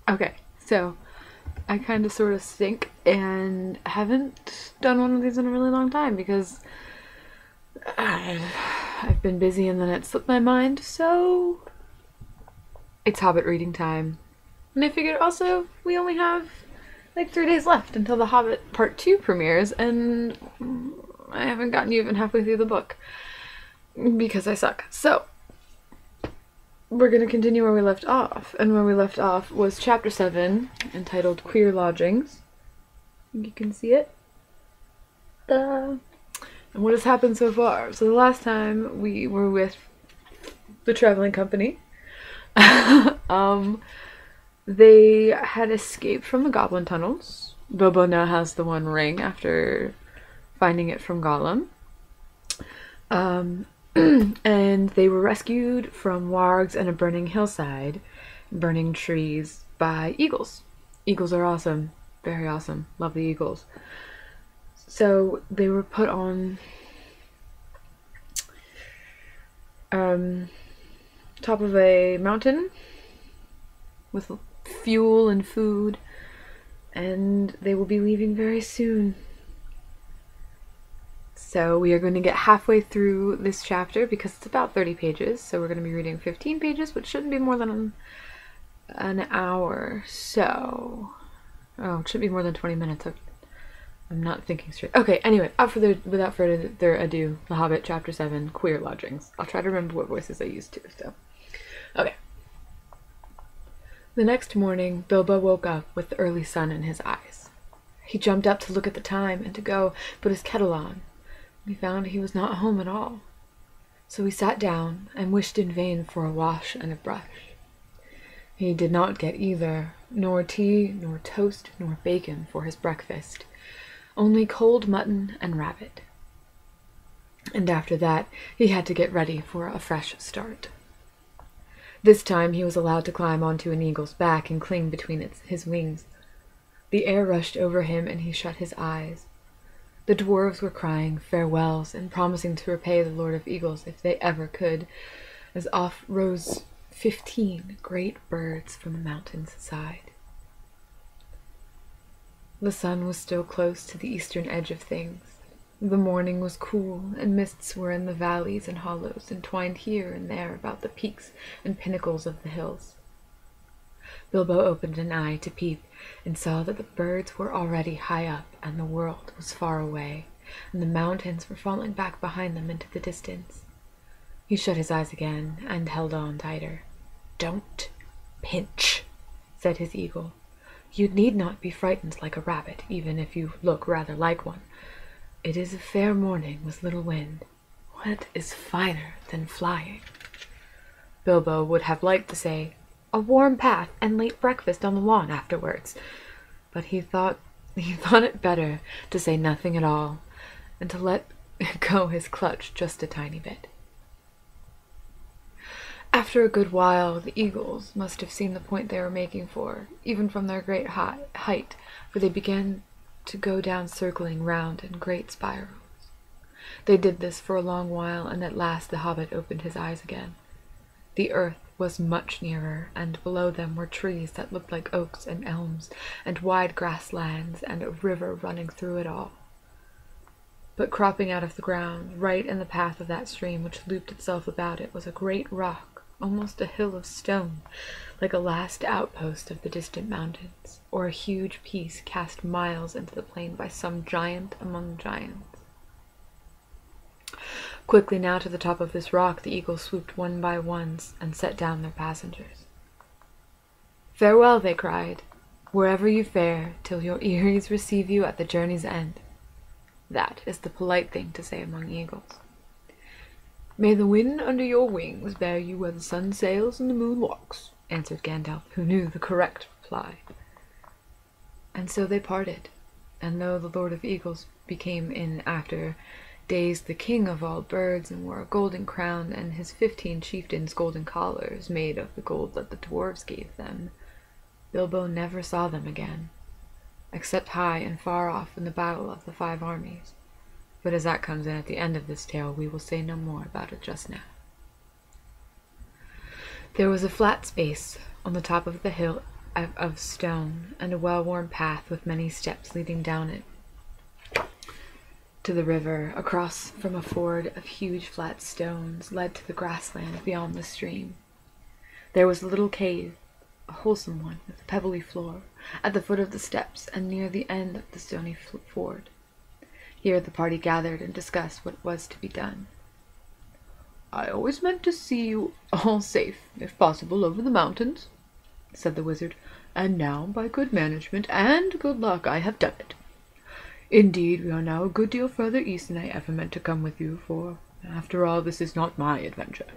Okay, so I kind of sort of stink and haven't done one of these in a really long time because I've been busy and then it slipped my mind, so it's Hobbit reading time. And I figured also we only have like 3 days left until The Hobbit Part 2 premieres, and I haven't gotten even halfway through the book because I suck. So, we're going to continue where we left off, and where we left off was Chapter 7, entitled Queer Lodgings. You can see it. And what has happened so far? So the last time we were with the traveling company, they had escaped from the goblin tunnels. Bilbo now has the One Ring after finding it from Gollum. And they were rescued from wargs and a burning hillside, burning trees by eagles. Eagles are awesome. Very awesome. Love the eagles. So they were put on top of a mountain with fuel and food, and they will be leaving very soon. So we are going to get halfway through this chapter because it's about 30 pages, so we're going to be reading 15 pages, which shouldn't be more than an hour. So, oh, it shouldn't be more than 20 minutes. I'm not thinking straight. Okay, anyway, without further ado, The Hobbit, Chapter 7, Queer Lodgings. I'll try to remember what voices I used too, so. Okay. The next morning, Bilbo woke up with the early sun in his eyes. He jumped up to look at the time and to go put his kettle on. He found he was not home at all. So he sat down and wished in vain for a wash and a brush. He did not get either, nor tea, nor toast, nor bacon for his breakfast, only cold mutton and rabbit. And after that, he had to get ready for a fresh start. This time he was allowed to climb onto an eagle's back and cling between his wings. The air rushed over him and he shut his eyes. The dwarves were crying farewells and promising to repay the Lord of Eagles if they ever could, as off rose 15 great birds from the mountain's side. The sun was still close to the eastern edge of things. The morning was cool, and mists were in the valleys and hollows, entwined here and there about the peaks and pinnacles of the hills. Bilbo opened an eye to peep, and saw that the birds were already high up, and the world was far away, and the mountains were falling back behind them into the distance. He shut his eyes again, and held on tighter. "Don't pinch," said his eagle. "You need not be frightened like a rabbit, even if you look rather like one. It is a fair morning with little wind. What is finer than flying?" Bilbo would have liked to say, "A warm bath and late breakfast on the lawn afterwards," but he thought it better to say nothing at all, and to let go his clutch just a tiny bit. After a good while, the eagles must have seen the point they were making for, even from their great height, for they began to go down circling round in great spirals. They did this for a long while, and at last the hobbit opened his eyes again. The earth was much nearer, and below them were trees that looked like oaks and elms, and wide grasslands, and a river running through it all. But cropping out of the ground, right in the path of that stream which looped itself about it, was a great rock, almost a hill of stone, like a last outpost of the distant mountains, or a huge piece cast miles into the plain by some giant among giants. Quickly now to the top of this rock the eagles swooped one by one and set down their passengers. "Farewell," they cried, "wherever you fare, till your eyries receive you at the journey's end." That is the polite thing to say among eagles. "May the wind under your wings bear you where the sun sails and the moon walks," answered Gandalf, who knew the correct reply. And so they parted, and though the Lord of Eagles became in after days the king of all birds, and wore a golden crown, and his 15 chieftains golden collars made of the gold that the dwarves gave them, Bilbo never saw them again, except high and far off in the battle of the 5 armies. But as that comes in at the end of this tale, we will say no more about it just now. There was a flat space on the top of the hill of stone, and a well-worn path with many steps leading down it to the river. Across from a ford of huge flat stones led to the grassland beyond the stream. There was a little cave, a wholesome one with a pebbly floor, at the foot of the steps and near the end of the stony ford. Here the party gathered and discussed what was to be done. "I always meant to see you all safe, if possible, over the mountains," said the wizard, "and now, by good management and good luck, I have done it. Indeed, we are now a good deal further east than I ever meant to come with you, for, after all, this is not my adventure.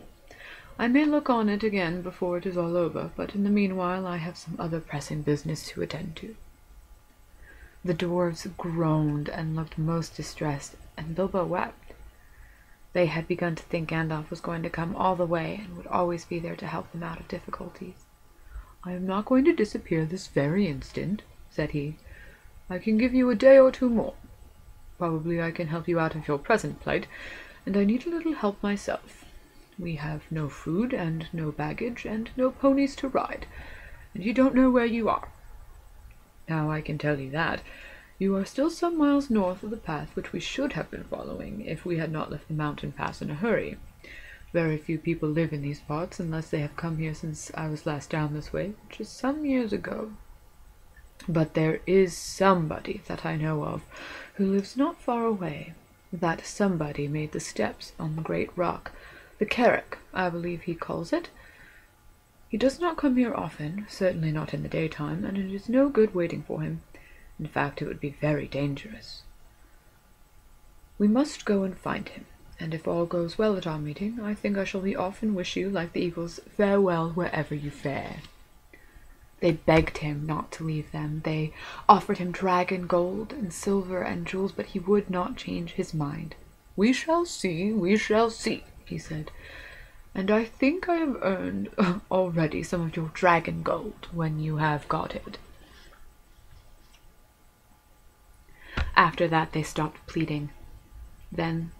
I may look on it again before it is all over, but in the meanwhile I have some other pressing business to attend to." The dwarves groaned and looked most distressed, and Bilbo wept. They had begun to think Gandalf was going to come all the way and would always be there to help them out of difficulties. "I am not going to disappear this very instant," said he. "I can give you a day or two more. Probably I can help you out of your present plight, and I need a little help myself. We have no food and no baggage and no ponies to ride, and you don't know where you are. Now I can tell you that. You are still some miles north of the path which we should have been following if we had not left the mountain pass in a hurry. Very few people live in these parts unless they have come here since I was last down this way, which is some years ago. But there is somebody that I know of who lives not far away. That somebody made the steps on the great rock, the Carrack, I believe he calls it. He does not come here often, certainly not in the daytime, and it is no good waiting for him. In fact, it would be very dangerous. We must go and find him, and if all goes well at our meeting, I think I shall be off and wish you, like the eagles, farewell wherever you fare." They begged him not to leave them. They offered him dragon gold and silver and jewels, but he would not change his mind. We shall see," he said, "and I think I have earned already some of your dragon gold when you have got it." After that they stopped pleading. Then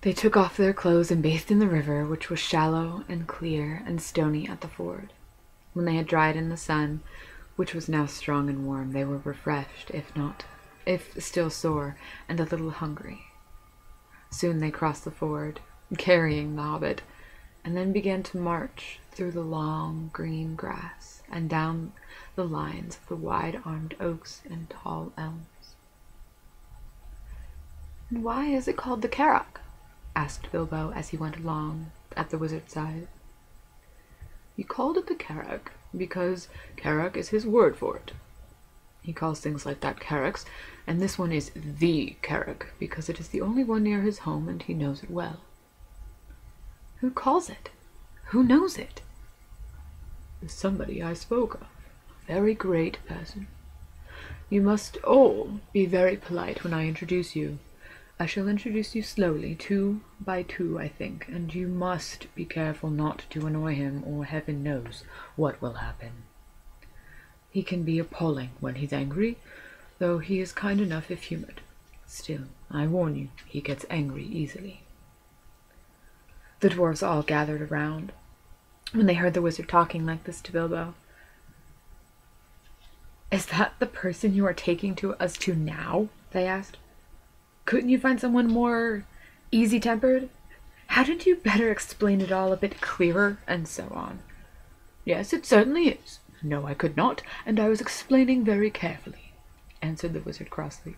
they took off their clothes and bathed in the river, which was shallow and clear and stony at the ford. When they had dried in the sun, which was now strong and warm, they were refreshed, if still sore, and a little hungry. Soon they crossed the ford, carrying the Hobbit, and then began to march through the long green grass and down the lines of the wide-armed oaks and tall elms. "And why is it called the Carrack?" asked Bilbo as he went along at the wizard's side. "He called it the Carrack because Carrack is his word for it. He calls things like that Carracks, and this one is the Carrack because it is the only one near his home and he knows it well." "Who calls it? Who knows it?" "The somebody I spoke of, a very great person. You must all be very polite when I introduce you. I shall introduce you slowly, 2 by 2, I think, and you must be careful not to annoy him, or heaven knows what will happen. He can be appalling when he's angry, though he is kind enough if humored. Still, I warn you, he gets angry easily." The dwarves all gathered around when they heard the wizard talking like this to Bilbo. "Is that the person you are taking us to now?" they asked. "Couldn't you find someone more easy-tempered? Hadn't you better explain it all a bit clearer?" and so on. "Yes, it certainly is. No, I could not, and I was explaining very carefully," answered the wizard crossly.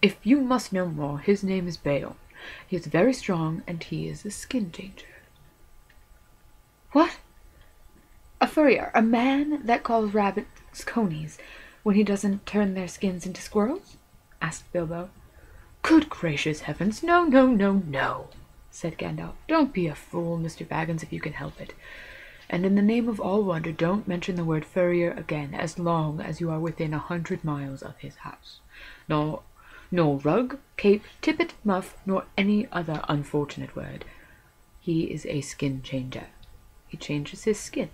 "If you must know more, his name is Beorn. He is very strong, and he is a skin changer." "What? A furrier, a man that calls rabbits conies when he doesn't turn their skins into squirrels?" asked Bilbo. "Good gracious heavens, no, no, no, no," said Gandalf. "Don't be a fool, Mr. Baggins, if you can help it. And in the name of all wonder, don't mention the word furrier again as long as you are within 100 miles of his house. Nor rug, cape, tippet, muff, nor any other unfortunate word. He is a skin changer. He changes his skin.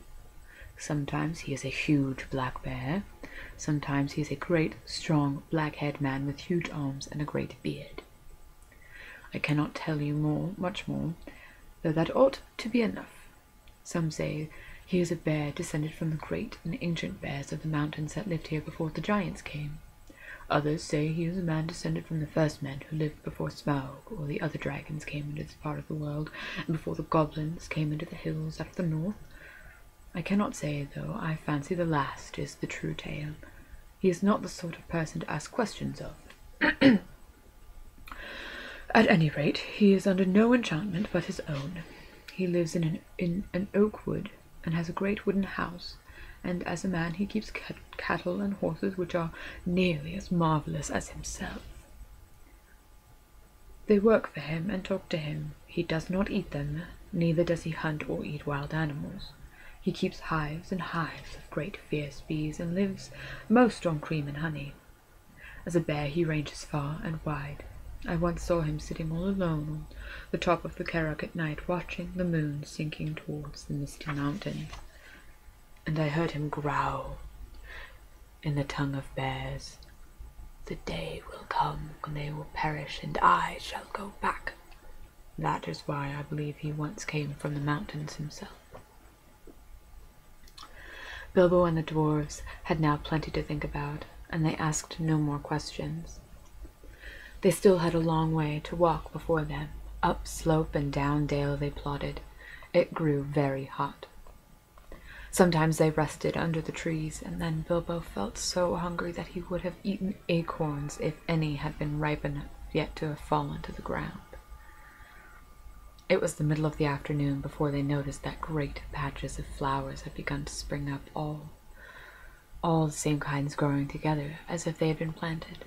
Sometimes he is a huge black bear. Sometimes he is a great, strong, black-haired man with huge arms and a great beard. I cannot tell you much more, though that ought to be enough. Some say He is a bear descended from the great and ancient bears of the mountains that lived here before the giants came. Others say he is a man descended from the first men who lived before Smaug or the other dragons came into this part of the world, and before the goblins came into the hills out of the north. I cannot say, though. I fancy the last is the true tale. He is not the sort of person to ask questions of. At any rate, he is under no enchantment but his own. He lives in an oak wood, and has a great wooden house, and as a man he keeps cattle and horses which are nearly as marvellous as himself. They work for him and talk to him. He does not eat them, neither does he hunt or eat wild animals. He keeps hives and hives of great fierce bees, and lives most on cream and honey. As a bear he ranges far and wide. I once saw him sitting all alone on the top of the Carrock at night, watching the moon sinking towards the misty mountain, and I heard him growl in the tongue of bears, "The day will come when they will perish, and I shall go back." That is why I believe he once came from the mountains himself. Bilbo and the dwarves had now plenty to think about, and they asked no more questions. They still had a long way to walk before them. Up slope and down dale they plodded. It grew very hot. Sometimes they rested under the trees, and then Bilbo felt so hungry that he would have eaten acorns if any had been ripe enough yet to have fallen to the ground. It was the middle of the afternoon before they noticed that great patches of flowers had begun to spring up, all the same kinds growing together, as if they had been planted.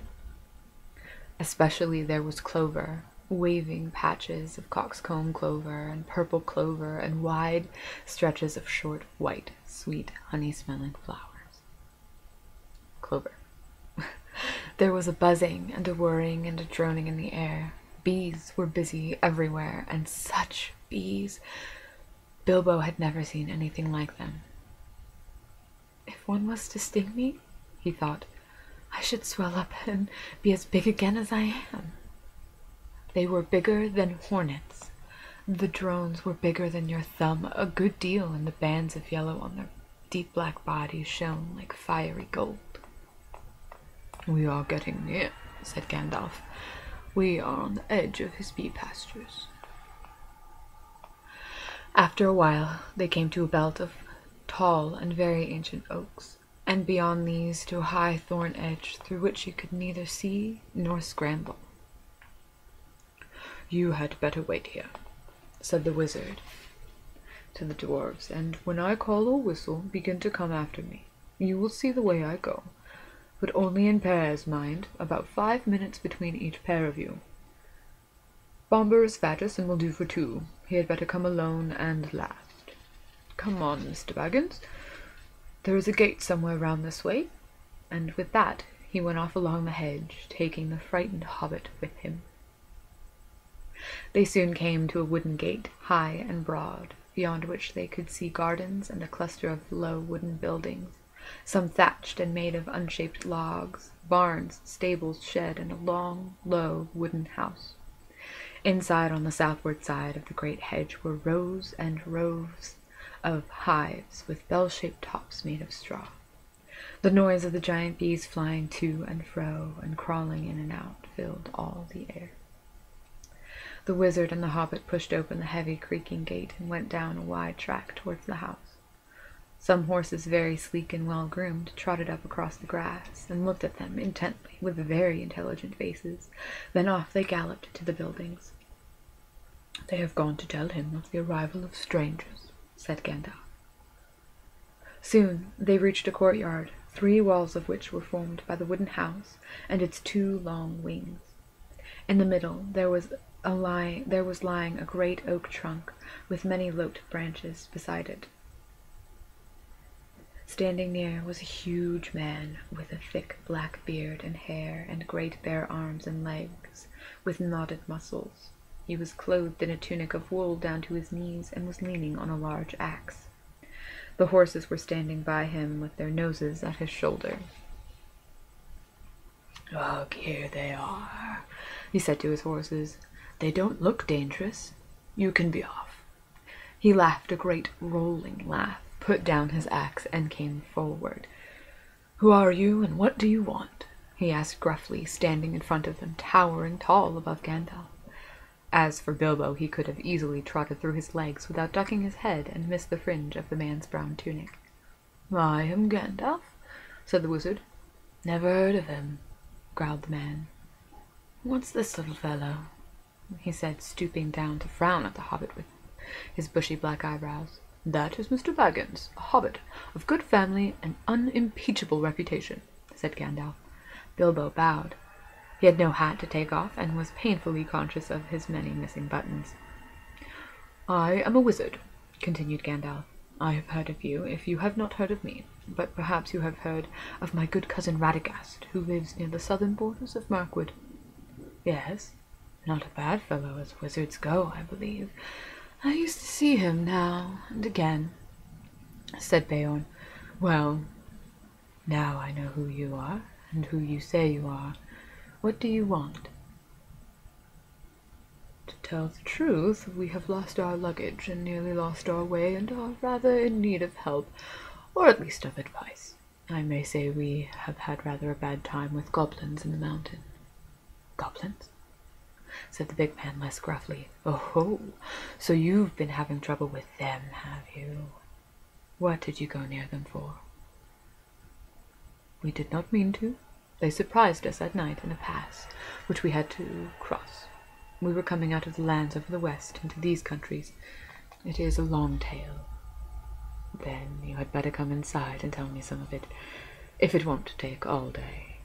Especially there was clover, waving patches of coxcomb clover and purple clover, and wide stretches of short, white, sweet, honey-smelling flowers. Clover. There was a buzzing and a whirring and a droning in the air. Bees were busy everywhere, and such bees! Bilbo had never seen anything like them. If one was to sting me, he thought, I should swell up and be as big again as I am. They were bigger than hornets. The drones were bigger than your thumb a good deal, and the bands of yellow on their deep black bodies shone like fiery gold. "We are getting near," said Gandalf. "We are on the edge of his bee pastures." After a while they came to a belt of tall and very ancient oaks, and beyond these to a high thorn edge through which you could neither see nor scramble. "You had better wait here," said the wizard to the dwarves, "and when I call or whistle, begin to come after me. You will see the way I go, but only in pairs, mind, about 5 minutes between each pair of you. Bomber is fattest and will do for 2. He had better come alone and last. Come on, Mr. Baggins. There is a gate somewhere round this way." And with that he went off along the hedge, taking the frightened hobbit with him. They soon came to a wooden gate, high and broad, beyond which they could see gardens and a cluster of low wooden buildings, some thatched and made of unshaped logs, barns, stables, shed, and a long, low wooden house. Inside, on the southward side of the great hedge, were rows and rows of hives with bell-shaped tops made of straw. The noise of the giant bees flying to and fro and crawling in and out filled all the air. The wizard and the hobbit pushed open the heavy creaking gate and went down a wide track towards the house. Some horses, very sleek and well-groomed, trotted up across the grass and looked at them intently with very intelligent faces. Then off they galloped to the buildings. "They have gone to tell him of the arrival of strangers," said Gandalf. Soon they reached a courtyard, 3 walls of which were formed by the wooden house and its 2 long wings. In the middle there was lying a great oak trunk with many lopped branches beside it. Standing near was a huge man with a thick black beard and hair and great bare arms and legs with knotted muscles. He was clothed in a tunic of wool down to his knees and was leaning on a large axe. The horses were standing by him with their noses at his shoulder. "Ugh, here they are," he said to his horses. "They don't look dangerous. You can be off." He laughed a great rolling laugh. put down his axe and came forward. "Who are you, and what do you want?" he asked gruffly, standing in front of them, towering tall above Gandalf. As for Bilbo, he could have easily trotted through his legs without ducking his head and missed the fringe of the man's brown tunic. "I am Gandalf," said the wizard. "Never heard of him," growled the man. "What's this little fellow?" he said, stooping down to frown at the hobbit with his bushy black eyebrows. "That is Mr. Baggins, a hobbit, of good family and unimpeachable reputation," said Gandalf. Bilbo bowed. He had no hat to take off, and was painfully conscious of his many missing buttons. "I am a wizard," continued Gandalf. "I have heard of you, if you have not heard of me, but perhaps you have heard of my good cousin Radagast, who lives near the southern borders of Mirkwood." "Yes, not a bad fellow as wizards go, I believe. I used to see him now and again," said Beorn. "Well, now I know who you are, and who you say you are. What do you want?" "To tell the truth, we have lost our luggage and nearly lost our way, and are rather in need of help, or at least of advice. I may say we have had rather a bad time with goblins in the mountain." "Goblins?" said the big man less gruffly. "Oh, so you've been having trouble with them, have you? What did you go near them for?" "We did not mean to. They surprised us at night in a pass, which we had to cross. We were coming out of the lands of the west into these countries. It is a long tale." "Then you had better come inside and tell me some of it, if it won't take all day,"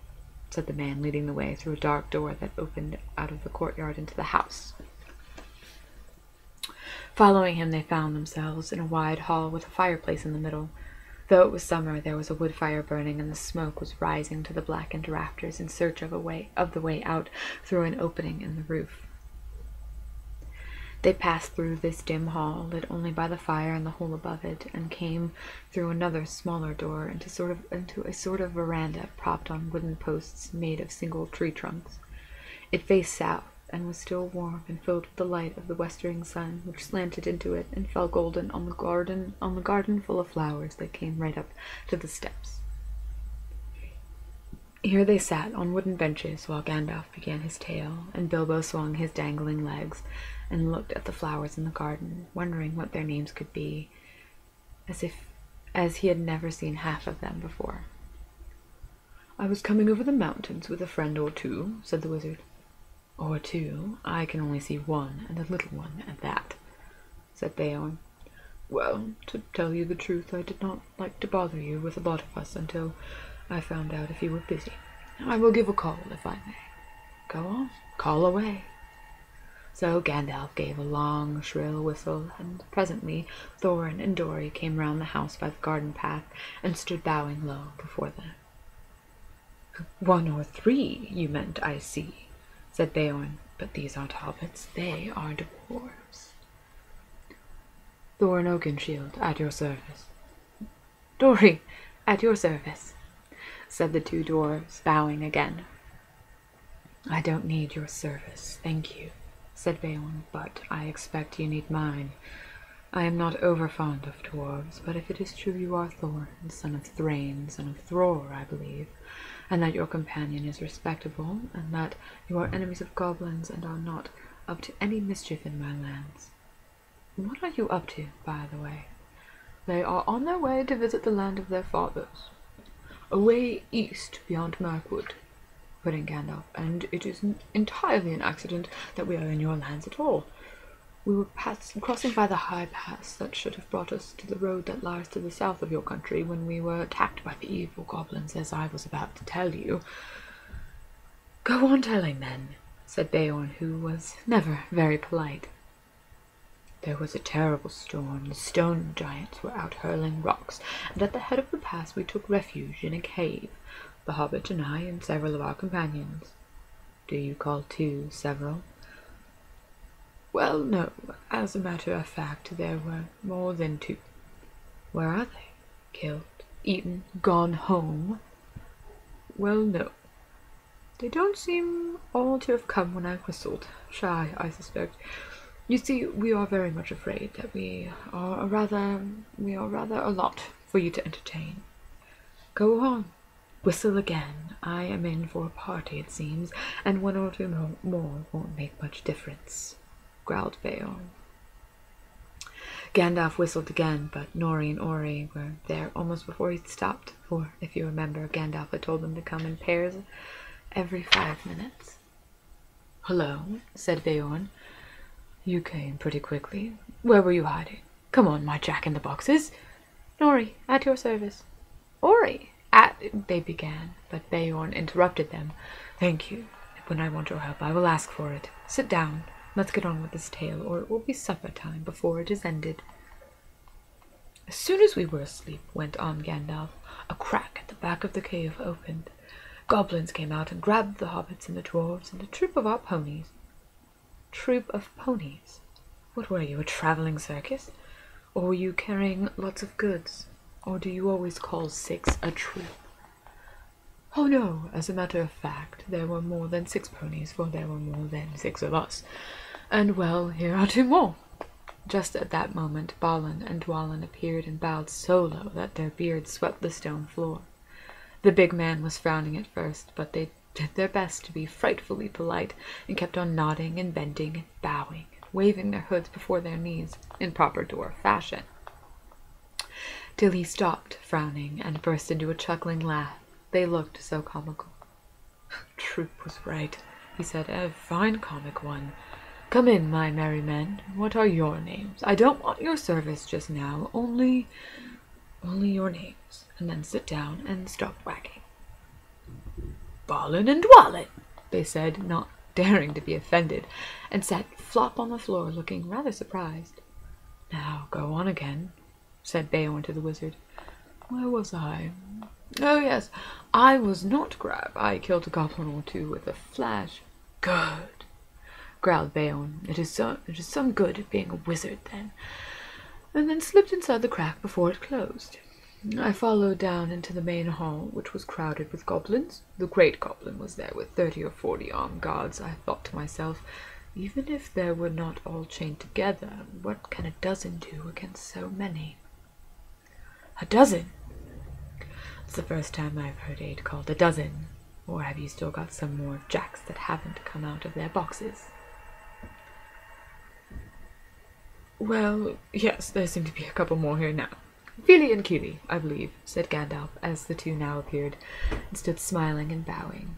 said the man, leading the way through a dark door that opened out of the courtyard into the house. Following him, they found themselves in a wide hall with a fireplace in the middle. Though it was summer, there was a wood fire burning, and the smoke was rising to the blackened rafters in search of the way out through an opening in the roof. They passed through this dim hall, lit only by the fire in the hole above it, and came through another smaller door into a sort of veranda propped on wooden posts made of single tree trunks. It faced south, and was still warm and filled with the light of the westering sun, which slanted into it and fell golden on the garden full of flowers that came right up to the steps. Here they sat on wooden benches while Gandalf began his tale, and Bilbo swung his dangling legs and looked at the flowers in the garden, wondering what their names could be, as he had never seen half of them before. "I was coming over the mountains with a friend or two," said the wizard. "Or two? I can only see one, and a little one at that," said Beorn. "Well, to tell you the truth, I did not like to bother you with a lot of us until I found out if you were busy. I will give a call if I may." "Go on, call away." So Gandalf gave a long, shrill whistle, and presently Thorin and Dori came round the house by the garden path and stood bowing low before them. "1 or 3, you meant, I see," said Beorn. "But these aren't hobbits, they are dwarves." "Thorin Oakenshield, at your service." "Dori, at your service," said the 2 dwarves, bowing again. "I don't need your service, thank you," said Beorn, "but I expect you need mine. I am not over-fond of dwarves, but if it is true you are Thorin, son of Thrain, son of Thror, I believe, and that your companion is respectable, and that you are enemies of goblins and are not up to any mischief in my lands. What are you up to, by the way?" "They are on their way to visit the land of their fathers, away east beyond Mirkwood," put in Gandalf, "and it is entirely an accident that we are in your lands at all. We were crossing by the high pass that should have brought us to the road that lies to the south of your country when we were attacked by the evil goblins, as I was about to tell you." "Go on telling, then," said Beorn, who was never very polite. "There was a terrible storm. The stone giants were out hurling rocks, and at the head of the pass we took refuge in a cave, the hobbit and I and several of our companions." "Do you call 2 several?" "Well, no. As a matter of fact, there were more than 2. "Where are they? Killed, eaten, gone home?" "Well, no. They don't seem all to have come when I whistled. Shy, I suspect. You see, we are very much afraid that we are rather a lot for you to entertain. Go on, whistle again. I am in for a party, it seems, and one or two more won't make much difference, growled Beorn. Gandalf whistled again, but Nori and Ori were there almost before he stopped, for, if you remember, Gandalf had told them to come in pairs every 5 minutes. "Hello," said Beorn. "You came pretty quickly. Where were you hiding? Come on, my jack-in-the-boxes." "Nori, at your service." "Ori, at—" they began, but Beorn interrupted them. "Thank you. When I want your help, I will ask for it. Sit down. Let's get on with this tale, or it will be supper time before it is ended." "As soon as we were asleep," went on Gandalf, "a crack at the back of the cave opened. Goblins came out and grabbed the hobbits and the dwarves and a troop of our ponies." "Troop of ponies? What were you, a traveling circus? Or were you carrying lots of goods? Or do you always call 6 a troop?" "Oh no, as a matter of fact, there were more than 6 ponies, for there were more than 6 of us. And, well, here are 2 more." Just at that moment, Balin and Dwalin appeared and bowed so low that their beards swept the stone floor. The big man was frowning at first, but they did their best to be frightfully polite, and kept on nodding and bending and bowing, waving their hoods before their knees in proper dwarf fashion, till he stopped frowning and burst into a chuckling laugh. They looked so comical. "Troop was right," he said, "a fine comic one. Come in, my merry men. What are your names? I don't want your service just now, only your names, and then sit down and stop wagging." "Balin and Dwalin," they said, not daring to be offended, and sat flop on the floor, looking rather surprised. "Now go on again," said Beorn to the wizard. "Where was I? Oh, yes, I was not Grab. I killed a goblin or 2 with a flash." "Good," growled Beorn. It is some good being a wizard, then," and then slipped inside the crack before it closed. "I followed down into the main hall, which was crowded with goblins. The great goblin was there with 30 or 40 armed guards. I thought to myself, even if they were not all chained together, what can a dozen do against so many?" "A dozen? It's the first time I've heard 8 called a dozen. Or have you still got some more jacks that haven't come out of their boxes?" "Well, yes, there seem to be a couple more here now. Fili and Kili, I believe," said Gandalf, as the 2 now appeared, and stood smiling and bowing.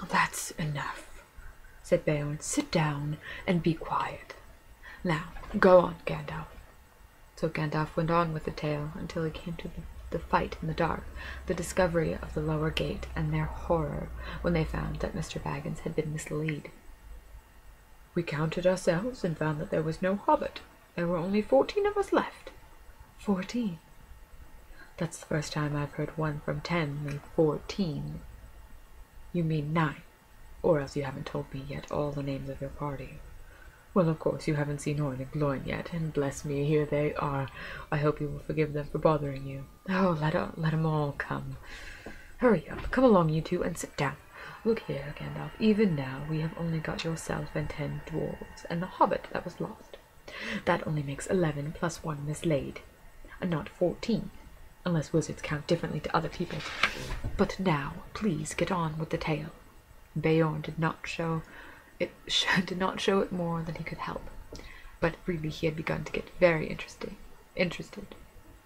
"That's enough," said Beorn. "Sit down and be quiet. Now, go on, Gandalf." So Gandalf went on with the tale until he came to the fight in the dark, the discovery of the lower gate, and their horror when they found that Mr. Baggins had been misled. "We counted ourselves and found that there was no hobbit. There were only 14 of us left." 14? That's the first time I've heard one from 10 leave 14. "You mean 9, or else you haven't told me yet all the names of your party." "Well, of course, you haven't seen Orin and Gloin yet, and bless me, here they are. I hope you will forgive them for bothering you." "Oh, let 'em all come. Hurry up, come along, you 2, and sit down. Look here, Gandalf, even now we have only got yourself and 10 dwarves, and the hobbit that was lost. That only makes 11 plus 1 mislaid, and not 14, unless wizards count differently to other people. But now, please get on with the tale." Beorn did not show it more than he could help, but really he had begun to get very interested.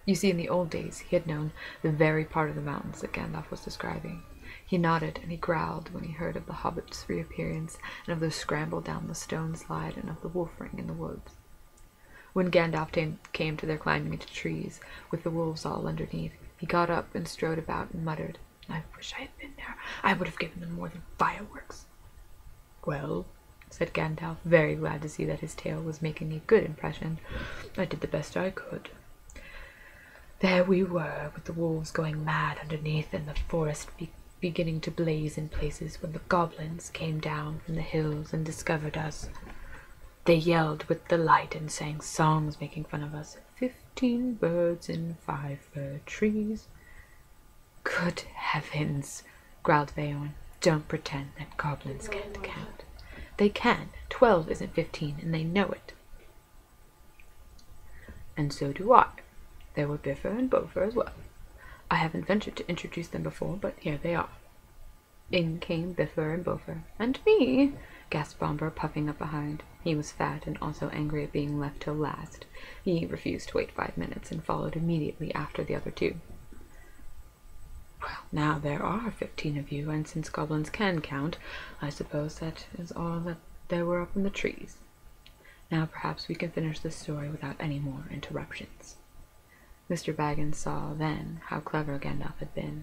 You see, in the old days he had known the very part of the mountains that Gandalf was describing. He nodded and he growled when he heard of the hobbit's reappearance, and of their scramble down the stone slide, and of the wolf ring in the woods. When Gandalf came to their climbing into trees, with the wolves all underneath, he got up and strode about and muttered, "I wish I had been there. I would have given them more than fireworks." "Well," said Gandalf, very glad to see that his tale was making a good impression, "I did the best I could. There we were, with the wolves going mad underneath, and the forest beginning to blaze in places, when the goblins came down from the hills and discovered us. They yelled with delight and sang songs making fun of us. 15 birds in 5 fir trees." "Good heavens," growled Beorn. "Don't pretend that goblins can't count. They can. 12 isn't 15, and they know it. And so do I. There were Biffer and Bofer as well. I haven't ventured to introduce them before, but here they are. In came Biffer and Bofer. And me, gasped Bomber, puffing up behind. He was fat and also angry at being left till last. He refused to wait 5 minutes and followed immediately after the other two. Well, now there are 15 of you, and since goblins can count, I suppose that is all that there were up in the trees. Now perhaps we can finish this story without any more interruptions. Mr. Baggins saw then how clever Gandalf had been.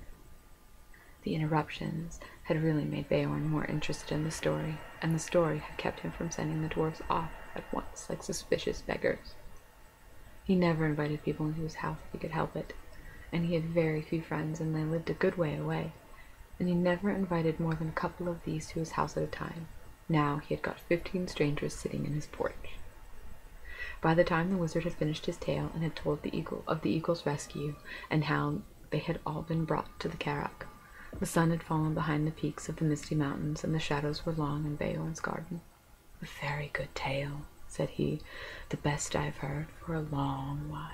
The interruptions had really made Beorn more interested in the story, and the story had kept him from sending the dwarfs off at once like suspicious beggars. He never invited people into his house if he could help it, and he had very few friends, and they lived a good way away, and he never invited more than a couple of these to his house at a time. Now he had got 15 strangers sitting in his porch. By the time the wizard had finished his tale and had told the eagle's rescue, and how they had all been brought to the Carrack, the sun had fallen behind the peaks of the misty mountains, and the shadows were long in Beorn's garden. "A very good tale," said he, "the best I've heard for a long while.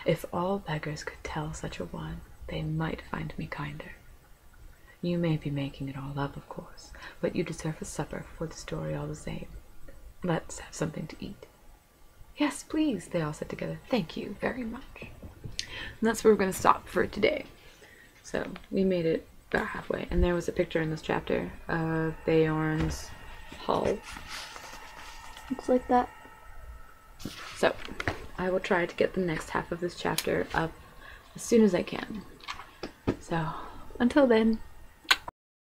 If all beggars could tell such a one, they might find me kinder. You may be making it all up, of course, but you deserve a supper for the story all the same. Let's have something to eat." "Yes, please," they all said together. "Thank you very much." And that's where we're going to stop for today. So we made it about halfway, and there was a picture in this chapter of Beorn's hull. Looks like that. So I will try to get the next half of this chapter up as soon as I can. So until then,